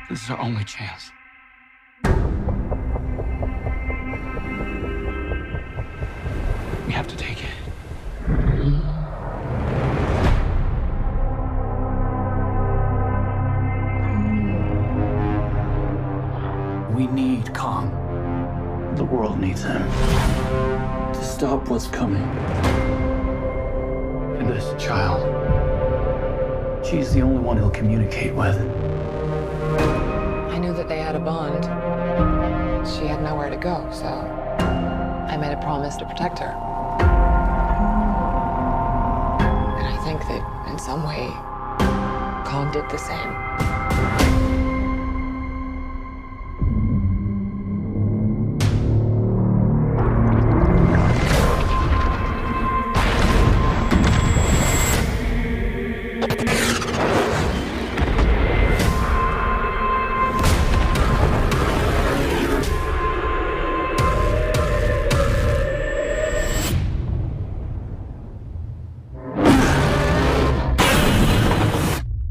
This is our only chance. We have to take it. We need Kong. The world needs him to stop what's coming. And this child, she's the only one he'll communicate with. I knew that they had a bond. She had nowhere to go, so I made a promise to protect her. And I think that in some way, Kong did the same.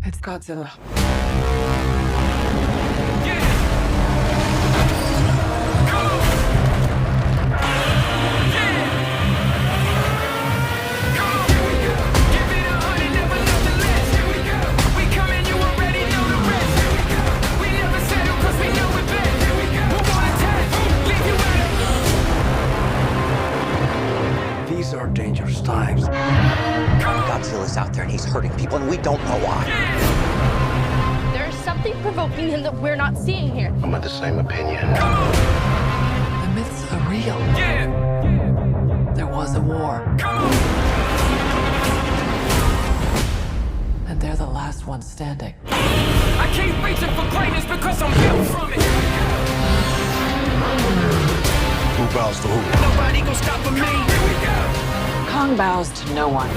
It's Godzilla. These are dangerous times. Godzilla's out there and he's hurting people, and we don't know why. There's something provoking him that we're not seeing here. I'm of the same opinion. The myths are real. There was a war. And they're the last ones standing. I keep reaching for greatness because I'm built from it. Who bows to who? Nobody gon' stop for me. Here we go. Kong bows to no one.